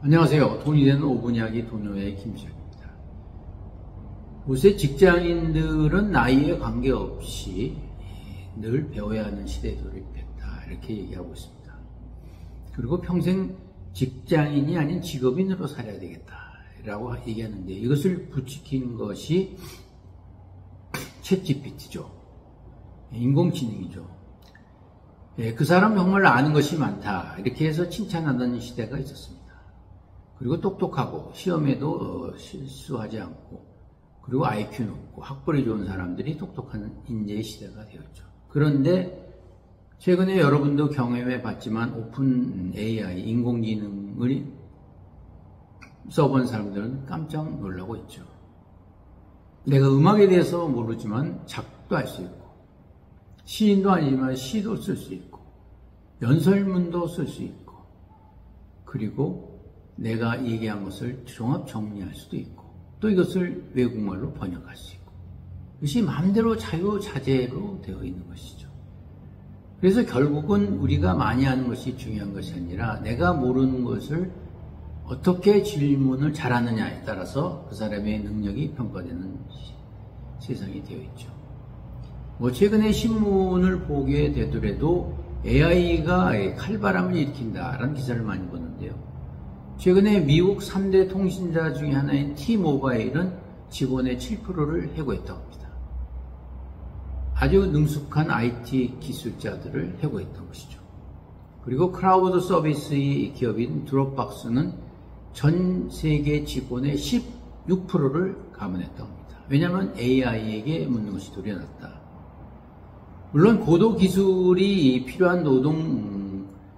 안녕하세요. 돈이 되는 5분 이야기 돈요의 김시현입니다. 요새 직장인들은 나이에 관계없이 늘 배워야 하는 시대에 돌입했다, 이렇게 얘기하고 있습니다. 그리고 평생 직장인이 아닌 직업인으로 살아야 되겠다라고 얘기하는데, 이것을 부추긴 것이 챗GPT죠. 인공지능이죠. 그 사람 정말 아는 것이 많다, 이렇게 해서 칭찬하던 시대가 있었습니다. 그리고 똑똑하고 시험에도 실수하지 않고, 그리고 IQ 높고 학벌이 좋은 사람들이 똑똑한 인재의 시대가 되었죠. 그런데 최근에 여러분도 경험해 봤지만 오픈 AI, 인공지능을 써본 사람들은 깜짝 놀라고 있죠. 내가 음악에 대해서 모르지만 작곡도 할 수 있고, 시인도 아니지만 시도 쓸 수 있고, 연설문도 쓸 수 있고, 그리고 내가 얘기한 것을 종합 정리할 수도 있고, 또 이것을 외국말로 번역할 수 있고, 이것이 마음대로 자유자재로 되어 있는 것이죠. 그래서 결국은 우리가 많이 하는 것이 중요한 것이 아니라 내가 모르는 것을 어떻게 질문을 잘하느냐에 따라서 그 사람의 능력이 평가되는 세상이 되어 있죠. 최근에 신문을 보게 되더라도 AI가 칼바람을 일으킨다라는 기사를 많이 보는데요. 최근에 미국 3대 통신사 중에 하나인 T-모바일은 직원의 7%를 해고했다고 합니다. 아주 능숙한 IT 기술자들을 해고했던 것이죠. 그리고 클라우드 서비스의 기업인 드롭박스는 전 세계 직원의 16%를 감원했다고 합니다. 왜냐하면 AI에게 묻는 것이 도려났다. 물론 고도 기술이 필요한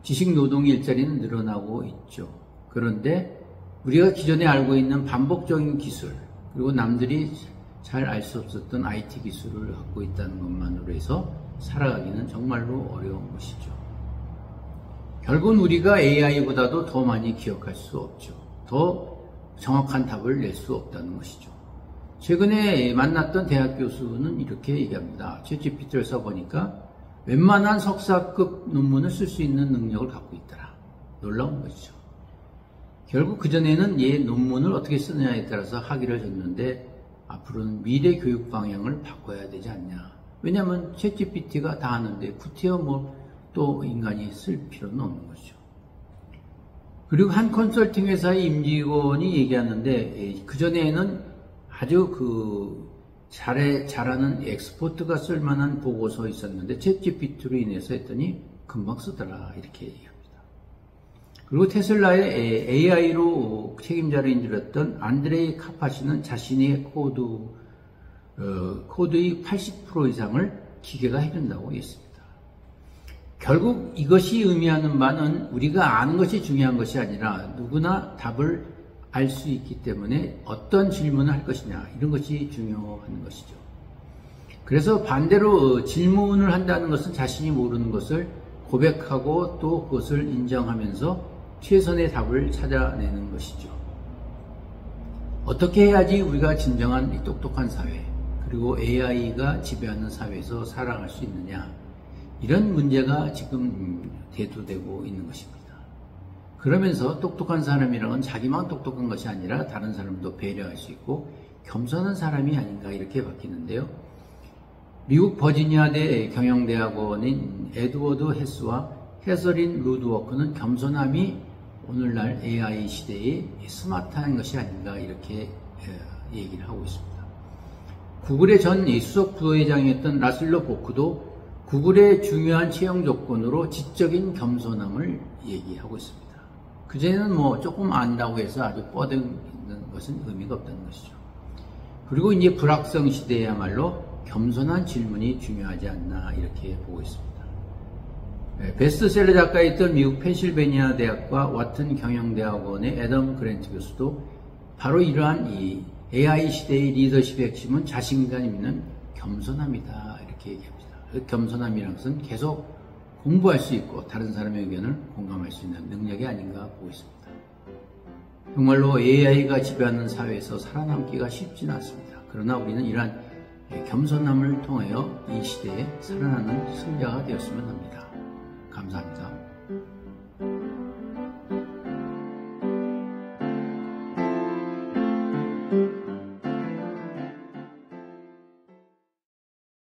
지식 노동 일자리는 늘어나고 있죠. 그런데 우리가 기존에 알고 있는 반복적인 기술, 그리고 남들이 잘 알 수 없었던 IT 기술을 갖고 있다는 것만으로 해서 살아가기는 정말로 어려운 것이죠. 결국은 우리가 AI보다도 더 많이 기억할 수 없죠. 더 정확한 답을 낼 수 없다는 것이죠. 최근에 만났던 대학 교수는 이렇게 얘기합니다. 챗GPT를 써보니까 웬만한 석사급 논문을 쓸 수 있는 능력을 갖고 있더라. 놀라운 것이죠. 결국 그전에는 논문을 어떻게 쓰느냐에 따라서 학위를 줬는데, 앞으로는 미래 교육 방향을 바꿔야 되지 않냐. 왜냐하면 챗GPT가 다 하는데 굳이요 또 인간이 쓸 필요는 없는 거죠. 그리고 한 컨설팅 회사의 임직원이 얘기하는데, 그전에는 아주 잘하는 엑스퍼트가 쓸만한 보고서 있었는데 챗GPT로 인해서 했더니 금방 쓰더라, 이렇게 얘기합니다. 그리고 테슬라의 AI로 책임자를 인질했던 안드레이 카파시는 자신의 코드의 80% 이상을 기계가 해준다고 했습니다. 결국 이것이 의미하는 바는 우리가 아는 것이 중요한 것이 아니라 누구나 답을 알 수 있기 때문에 어떤 질문을 할 것이냐, 이런 것이 중요한 것이죠. 그래서 반대로 질문을 한다는 것은 자신이 모르는 것을 고백하고 또 그것을 인정하면서 최선의 답을 찾아내는 것이죠. 어떻게 해야지 우리가 진정한 똑똑한 사회, 그리고 AI가 지배하는 사회에서 살아갈 수 있느냐, 이런 문제가 지금 대두되고 있는 것입니다. 그러면서 똑똑한 사람이라는 건 자기만 똑똑한 것이 아니라 다른 사람도 배려할 수 있고 겸손한 사람이 아닌가, 이렇게 바뀌는데요. 미국 버지니아대 경영대학원인 에드워드 헤스와 캐서린 루드워크는 겸손함이 오늘날 AI 시대에 스마트한 것이 아닌가, 이렇게 얘기를 하고 있습니다. 구글의 전 수석 부회장이었던 라슬로 보크도 구글의 중요한 채용 조건으로 지적인 겸손함을 얘기하고 있습니다. 그전에는 조금 안다고 해서 아주 뻗은 것은 의미가 없다는 것이죠. 그리고 이제 불확성 시대야말로 겸손한 질문이 중요하지 않나, 이렇게 보고 있습니다. 베스트셀러 작가였던 미국 펜실베니아 대학과 와튼 경영대학원의 애덤 그랜트 교수도 바로 이러한 이 AI 시대의 리더십의 핵심은 자신감 있는 겸손함이다, 이렇게 얘기합니다. 겸손함이라는 것은 계속 공부할 수 있고 다른 사람의 의견을 공감할 수 있는 능력이 아닌가 보고 있습니다. 정말로 AI가 지배하는 사회에서 살아남기가 쉽지는 않습니다. 그러나 우리는 이러한 겸손함을 통하여 이 시대에 살아나는 승자가 되었으면 합니다.